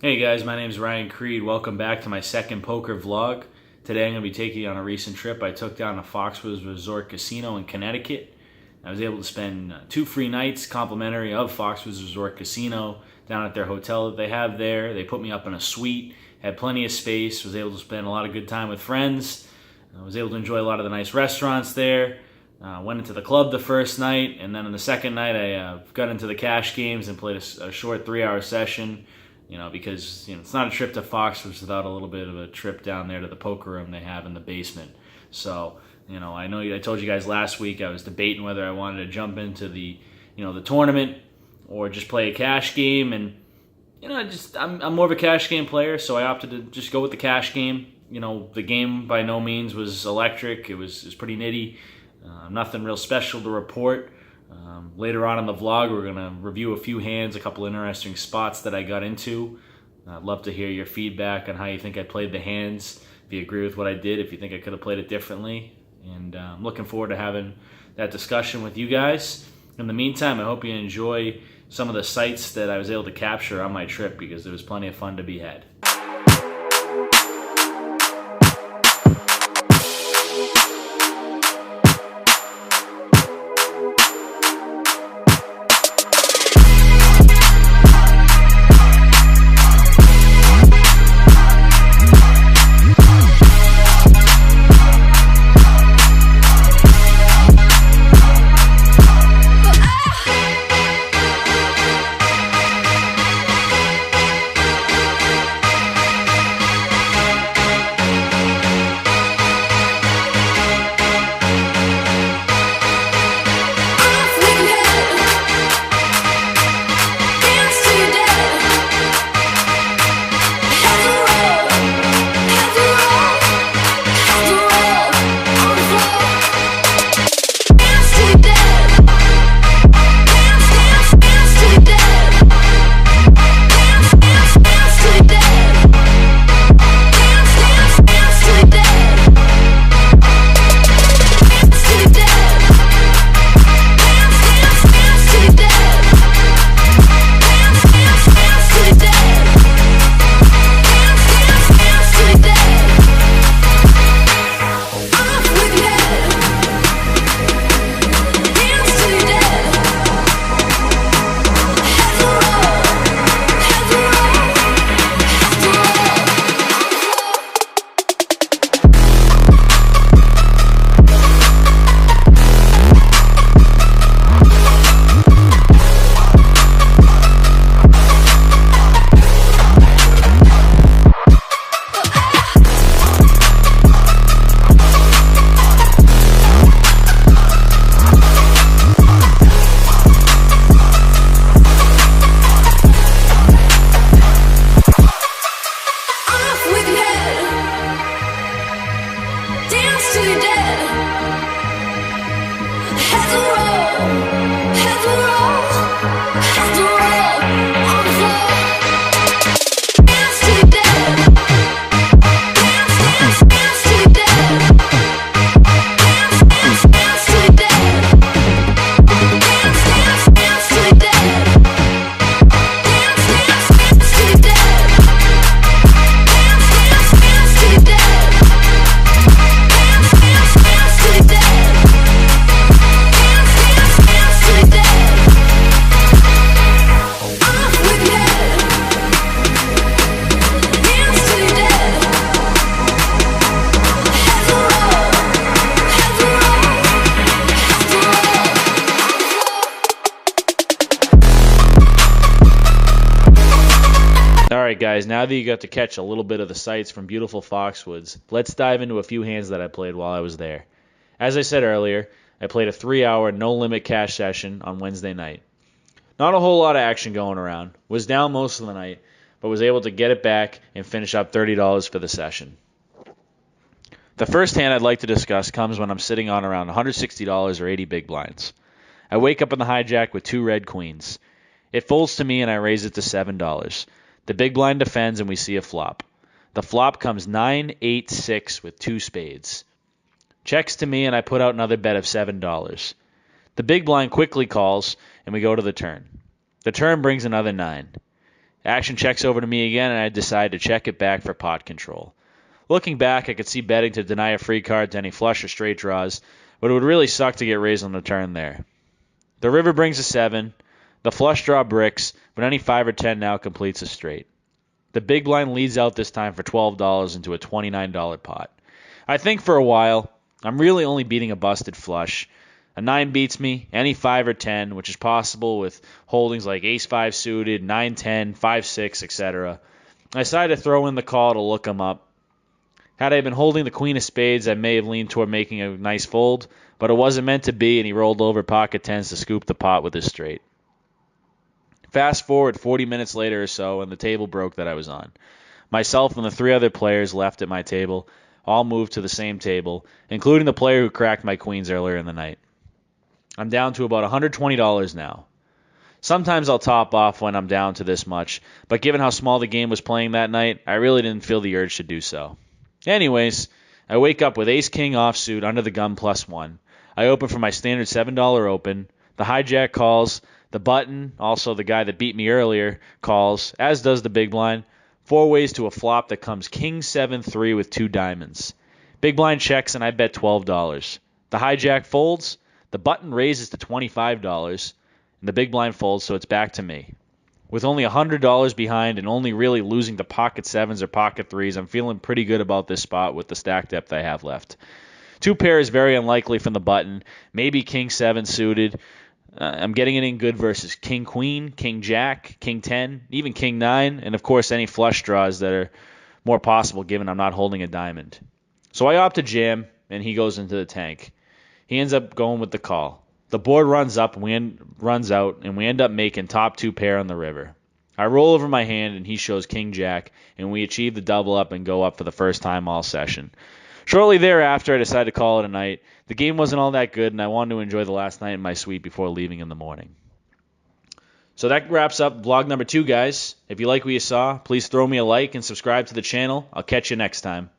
Hey guys, my name is Ryan Creed. Welcome back to my second poker vlog. Today I'm going to be taking you on a recent trip I took down to Foxwoods Resort Casino in Connecticut. I was able to spend 2 free nights complimentary of Foxwoods Resort Casino down at their hotel that they have there. They put me up in a suite, had plenty of space, was able to spend a lot of good time with friends. I was able to enjoy a lot of the nice restaurants there. Went into the club the first night, and then on the second night I got into the cash games and played a short 3-hour session. Because it's not a trip to Foxwoods without a little bit of a trip down there to the poker room they have in the basement. So, I know I told you guys last week I was debating whether I wanted to jump into the tournament or just play a cash game, and I'm more of a cash game player, so I opted to just go with the cash game. The game by no means was electric. It was pretty nitty. Nothing real special to report. Later on in the vlog, we're going to review a few hands, a couple interesting spots that I got into. I'd love to hear your feedback on how you think I played the hands, if you agree with what I did, if you think I could have played it differently. And I'm looking forward to having that discussion with you guys. In the meantime, I hope you enjoy some of the sights that I was able to capture on my trip, because there was plenty of fun to be had. Alright guys, now that you got to catch a little bit of the sights from beautiful Foxwoods, let's dive into a few hands that I played while I was there. As I said earlier, I played a 3-hour no-limit cash session on Wednesday night. Not a whole lot of action going around, was down most of the night, but was able to get it back and finish up $30 for the session. The first hand I'd like to discuss comes when I'm sitting on around $160 or 80 big blinds. I wake up in the hijack with 2 red queens. It folds to me and I raise it to $7. The big blind defends and we see a flop. The flop comes 9-8-6 with 2 spades. Checks to me and I put out another bet of $7. The big blind quickly calls and we go to the turn. The turn brings another 9. Action checks over to me again, and I decide to check it back for pot control. Looking back, I could see betting to deny a free card to any flush or straight draws, but it would really suck to get raised on the turn there. The river brings a 7. The flush draw bricks, but any 5 or 10 now completes a straight. The big blind leads out this time for $12 into a $29 pot. I think for a while, I'm really only beating a busted flush. A 9 beats me, any 5 or 10, which is possible with holdings like ace-5 suited, 9-10, 5-6, etc. I decided to throw in the call to look him up. Had I been holding the queen of spades, I may have leaned toward making a nice fold, but it wasn't meant to be, and he rolled over pocket tens to scoop the pot with his straight. Fast forward 40 minutes later or so, and the table broke that I was on. Myself and the 3 other players left at my table all moved to the same table, including the player who cracked my queens earlier in the night. I'm down to about $120 now. Sometimes I'll top off when I'm down to this much, but given how small the game was playing that night, I really didn't feel the urge to do so. Anyways, I wake up with ace-king offsuit under the gun +1. I open for my standard $7 open. The hijack calls. The button, also the guy that beat me earlier, calls, as does the big blind. 4 ways to a flop that comes king 7-3 with 2 diamonds. Big blind checks and I bet $12. The hijack folds. The button raises to $25. And the big blind folds, so it's back to me. With only $100 behind and only really losing to pocket 7s or pocket 3s, I'm feeling pretty good about this spot with the stack depth I have left. 2 pair is very unlikely from the button. Maybe king 7 suited. I'm getting it in good versus king queen, king jack, king 10, even king 9, and of course any flush draws that are more possible given I'm not holding a diamond. So I opt to jam, and he goes into the tank. He ends up going with the call. The board runs up, and runs out, and we end up making top 2 pair on the river. I roll over my hand, and he shows king jack, and we achieve the double up and go up for the first time all session. Shortly thereafter, I decided to call it a night. The game wasn't all that good, and I wanted to enjoy the last night in my suite before leaving in the morning. So that wraps up vlog number 2, guys. If you like what you saw, please throw me a like and subscribe to the channel. I'll catch you next time.